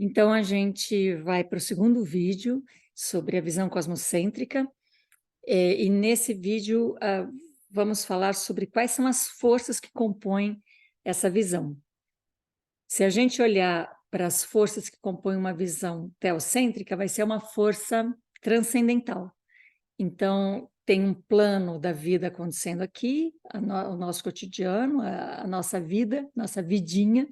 Então, a gente vai para o segundo vídeo sobre a visão cosmocêntrica, e nesse vídeo vamos falar sobre quais são as forças que compõem essa visão. Se a gente olhar para as forças que compõem uma visão teocêntrica, vai ser uma força transcendental. Então, tem um plano da vida acontecendo aqui, o nosso cotidiano, a nossa vida, nossa vidinha,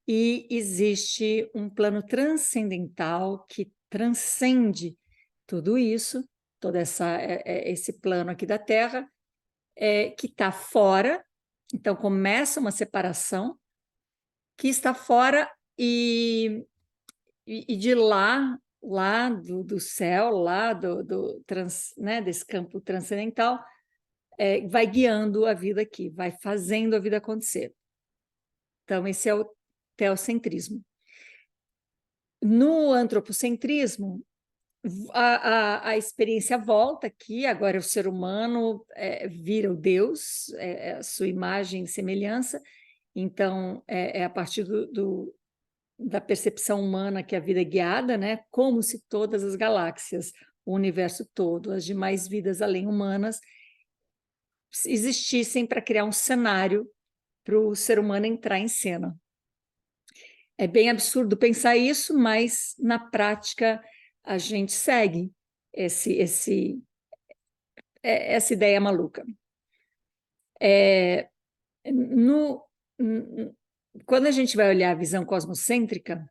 e existe um plano transcendental que transcende tudo isso, esse plano aqui da Terra, que está fora. Então começa uma separação que está fora e de lá do céu, lá desse campo transcendental, vai guiando a vida aqui, vai fazendo a vida acontecer. Então esse é o teocentrismo. No antropocentrismo, a experiência volta aqui, agora o ser humano vira o Deus, a sua imagem e semelhança, então a partir da percepção humana que a vida é guiada, né? Como se todas as galáxias, o universo todo, as demais vidas além humanas, existissem para criar um cenário para o ser humano entrar em cena. É bem absurdo pensar isso, mas na prática a gente segue essa ideia maluca. No, quando a gente vai olhar a visão cosmocêntrica,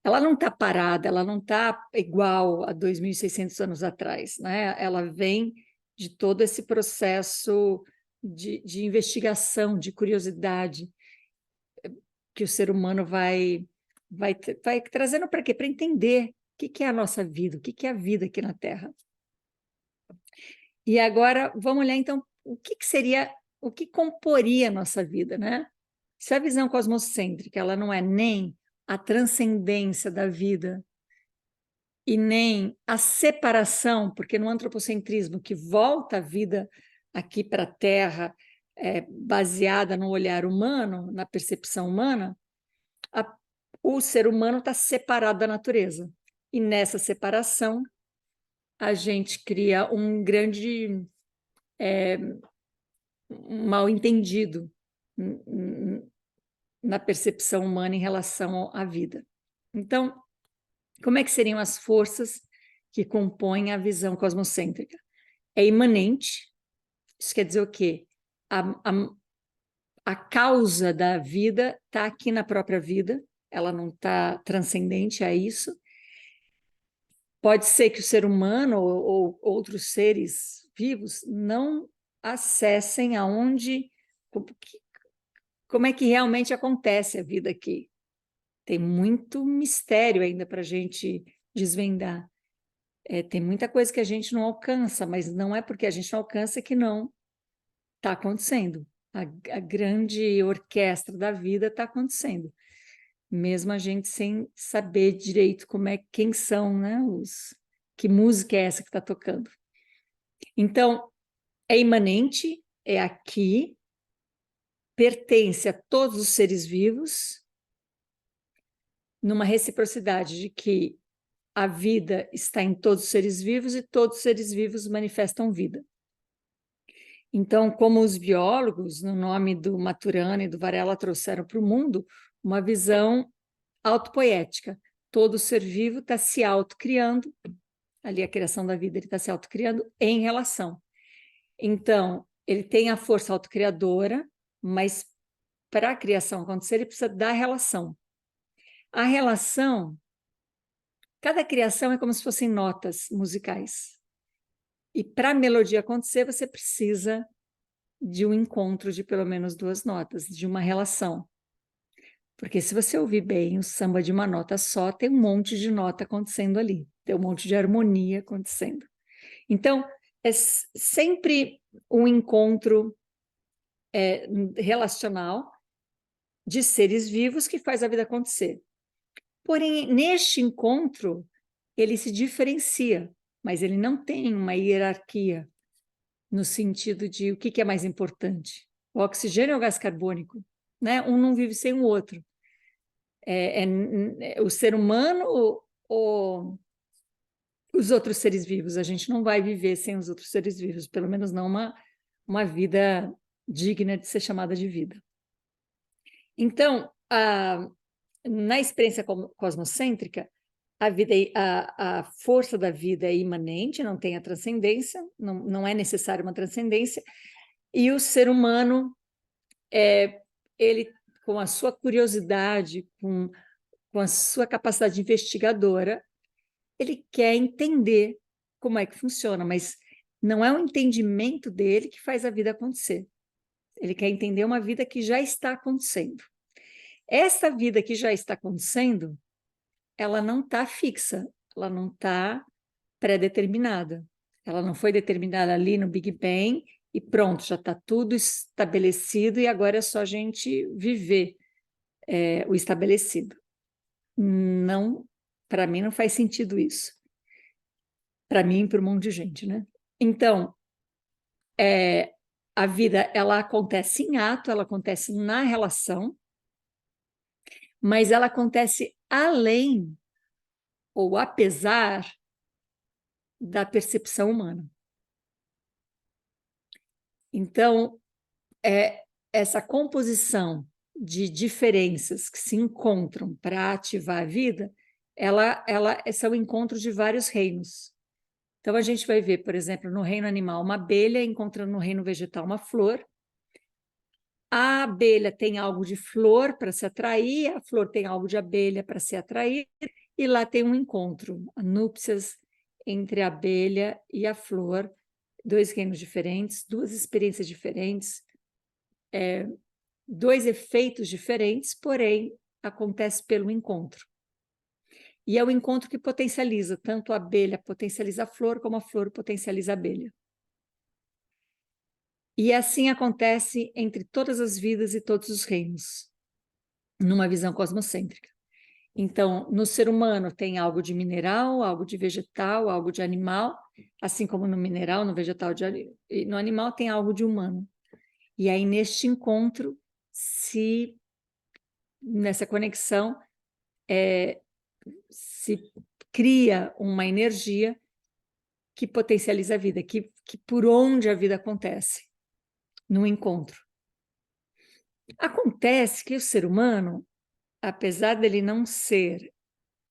ela não está parada, ela não está igual a 2.600 anos atrás, né? Ela vem de todo esse processo de investigação, de curiosidade, que o ser humano vai trazendo para quê? Para entender o que é a nossa vida, o que é a vida aqui na Terra. E agora vamos olhar então o que seria, o que comporia a nossa vida, né? Se a visão cosmocêntrica ela não é nem a transcendência da vida e nem a separação, porque no antropocentrismo que volta a vida aqui para a Terra, baseada no olhar humano, na percepção humana, o ser humano está separado da natureza. E nessa separação, a gente cria um grande mal entendido na percepção humana em relação à vida. Então, como é que seriam as forças que compõem a visão cosmocêntrica? É imanente, isso quer dizer o quê? A causa da vida está aqui na própria vida, ela não está transcendente a isso. Pode ser que o ser humano ou outros seres vivos não acessem aonde, como é que realmente acontece a vida aqui. Tem muito mistério ainda para a gente desvendar. Tem muita coisa que a gente não alcança, mas não é porque a gente não alcança que não está acontecendo. A grande orquestra da vida está acontecendo. Mesmo a gente sem saber direito quem são, né, que música é essa que está tocando. Então, é imanente, é aqui, pertence a todos os seres vivos, numa reciprocidade de que a vida está em todos os seres vivos e todos os seres vivos manifestam vida. Então, como os biólogos, no nome do Maturana e do Varela, trouxeram para o mundo uma visão autopoética. Todo ser vivo está se autocriando, ali a criação da vida, ele está se autocriando em relação. Então, ele tem a força autocriadora, mas para a criação acontecer, ele precisa da relação. A relação, cada criação é como se fossem notas musicais. E para a melodia acontecer, você precisa de um encontro de pelo menos duas notas, de uma relação. Porque se você ouvir bem o samba de uma nota só, tem um monte de nota acontecendo ali, tem um monte de harmonia acontecendo. Então, é sempre um encontro relacional de seres vivos que faz a vida acontecer. Porém, neste encontro, ele se diferencia, mas ele não tem uma hierarquia no sentido de o que é mais importante, o oxigênio ou o gás carbônico, né? Um não vive sem o outro. O ser humano ou os outros seres vivos? A gente não vai viver sem os outros seres vivos, pelo menos não uma vida digna de ser chamada de vida. Então, na experiência cosmocêntrica, a força da vida é imanente, não tem a transcendência, não é necessário uma transcendência, e o ser humano, ele, com a sua curiosidade, com a sua capacidade investigadora, ele quer entender como é que funciona, mas não é o entendimento dele que faz a vida acontecer. Ele quer entender uma vida que já está acontecendo. Essa vida que já está acontecendo, ela não está fixa, ela não está pré-determinada. Ela não foi determinada ali no Big Bang e pronto, já está tudo estabelecido e agora é só a gente viver o estabelecido. Não, para mim não faz sentido isso. Para mim e para um monte de gente, né? Então, a vida, ela acontece em ato, ela acontece na relação, mas ela acontece além ou apesar da percepção humana. Então, essa composição de diferenças que se encontram para ativar a vida, ela são encontros de vários reinos. Então, a gente vai ver, por exemplo, no reino animal, uma abelha encontrando no reino vegetal uma flor. A abelha tem algo de flor para se atrair, a flor tem algo de abelha para se atrair, e lá tem um encontro, núpcias entre a abelha e a flor, dois reinos diferentes, duas experiências diferentes, dois efeitos diferentes, porém acontece pelo encontro. E é o encontro que potencializa, tanto a abelha potencializa a flor, como a flor potencializa a abelha. E assim acontece entre todas as vidas e todos os reinos, numa visão cosmocêntrica. Então, no ser humano tem algo de mineral, algo de vegetal, algo de animal, assim como no mineral, no vegetal e no animal tem algo de humano. E aí, neste encontro, nessa conexão, se cria uma energia que potencializa a vida, que por onde a vida acontece, no encontro. Acontece que o ser humano, apesar dele não ser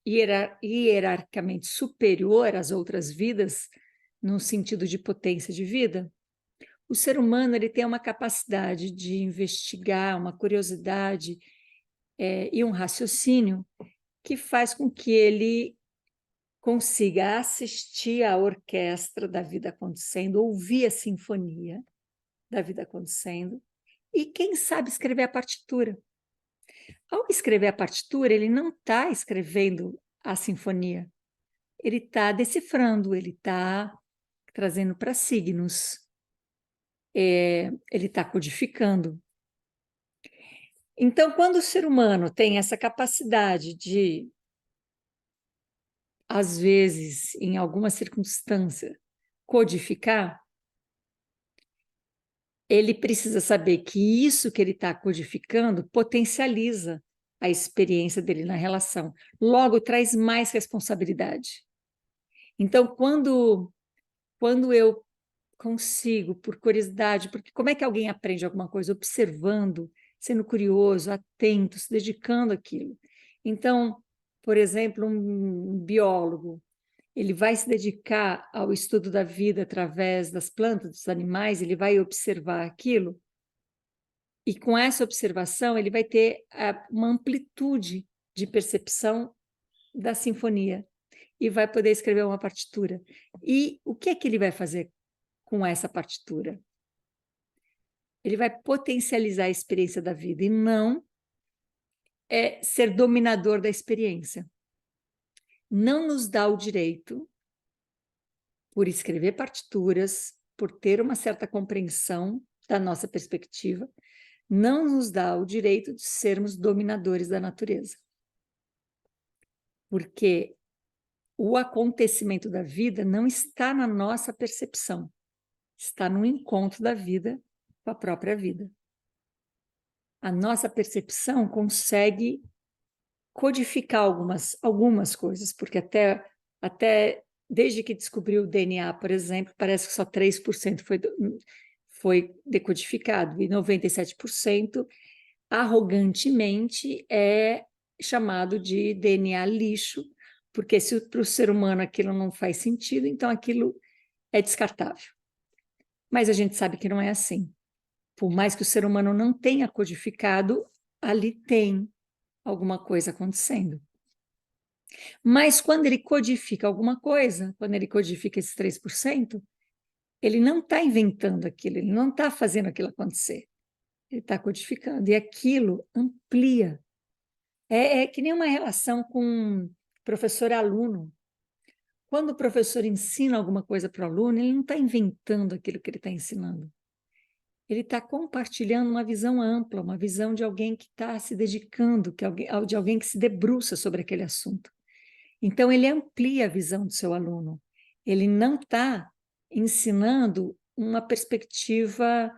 hierarquicamente superior às outras vidas, no sentido de potência de vida, o ser humano ele tem uma capacidade de investigar, uma curiosidade e um raciocínio que faz com que ele consiga assistir à orquestra da vida acontecendo, ouvir a sinfonia da vida acontecendo e, quem sabe, escrever a partitura. Ao escrever a partitura, ele não está escrevendo a sinfonia, ele está decifrando, ele está trazendo para signos, ele está codificando. Então, quando o ser humano tem essa capacidade de, às vezes, em alguma circunstância, codificar, ele precisa saber que isso que ele está codificando potencializa a experiência dele na relação. Logo, traz mais responsabilidade. Então, quando eu consigo, por curiosidade, porque como é que alguém aprende alguma coisa? Observando, sendo curioso, atento, se dedicando àquilo. Então, por exemplo, um biólogo, ele vai se dedicar ao estudo da vida através das plantas, dos animais, ele vai observar aquilo, e com essa observação ele vai ter uma amplitude de percepção da sinfonia e vai poder escrever uma partitura. E o que é que ele vai fazer com essa partitura? Ele vai potencializar a experiência da vida e não ser dominador da experiência. Não nos dá o direito, por escrever partituras, por ter uma certa compreensão da nossa perspectiva, não nos dá o direito de sermos dominadores da natureza. Porque o acontecimento da vida não está na nossa percepção, está no encontro da vida com a própria vida. A nossa percepção consegue codificar algumas coisas, porque até desde que descobriu o DNA, por exemplo, parece que só 3% foi decodificado, e 97% arrogantemente é chamado de DNA lixo, porque se para o ser humano aquilo não faz sentido, então aquilo é descartável. Mas a gente sabe que não é assim. Por mais que o ser humano não tenha codificado, ali tem alguma coisa acontecendo. Mas quando ele codifica alguma coisa, quando ele codifica esses 3%, ele não está inventando aquilo, ele não está fazendo aquilo acontecer. Ele está codificando, e aquilo amplia. É que nem uma relação com professor-aluno. Quando o professor ensina alguma coisa para o aluno, ele não está inventando aquilo que ele está ensinando. Ele está compartilhando uma visão ampla, uma visão de alguém que está se dedicando, de alguém que se debruça sobre aquele assunto. Então, ele amplia a visão do seu aluno. Ele não está ensinando uma perspectiva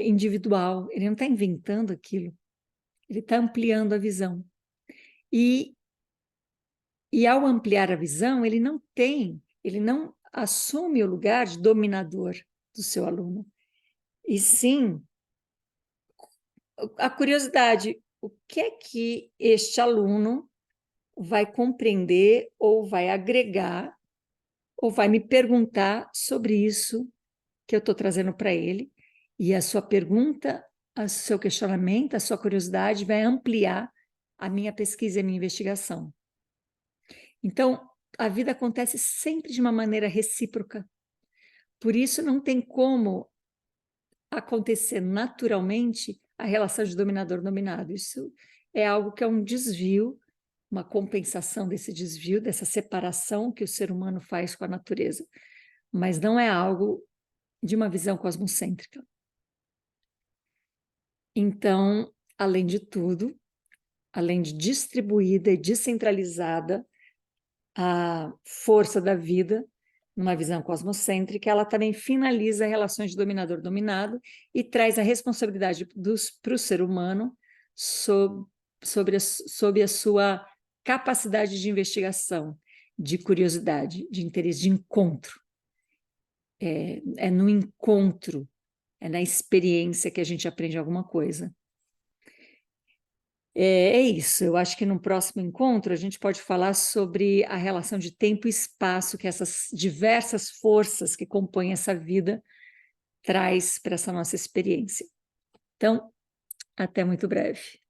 individual, ele não está inventando aquilo, ele está ampliando a visão. E ao ampliar a visão, ele não assume o lugar de dominador do seu aluno. E sim, a curiosidade, o que é que este aluno vai compreender ou vai agregar ou vai me perguntar sobre isso que eu estou trazendo para ele, e a sua pergunta, o seu questionamento, a sua curiosidade vai ampliar a minha pesquisa e a minha investigação. Então, a vida acontece sempre de uma maneira recíproca. Por isso, não tem como acontecer naturalmente a relação de dominador-dominado. Isso é algo que é um desvio, uma compensação desse desvio, dessa separação que o ser humano faz com a natureza, mas não é algo de uma visão cosmocêntrica. Então, além de tudo, além de distribuída e descentralizada, a força da vida, numa visão cosmocêntrica, ela também finaliza relações de dominador-dominado e traz a responsabilidade para o ser humano sobre a sua capacidade de investigação, de curiosidade, de interesse, de encontro. É no encontro, é na experiência que a gente aprende alguma coisa. É isso, eu acho que no próximo encontro a gente pode falar sobre a relação de tempo e espaço que essas diversas forças que compõem essa vida traz para essa nossa experiência. Então, até muito breve.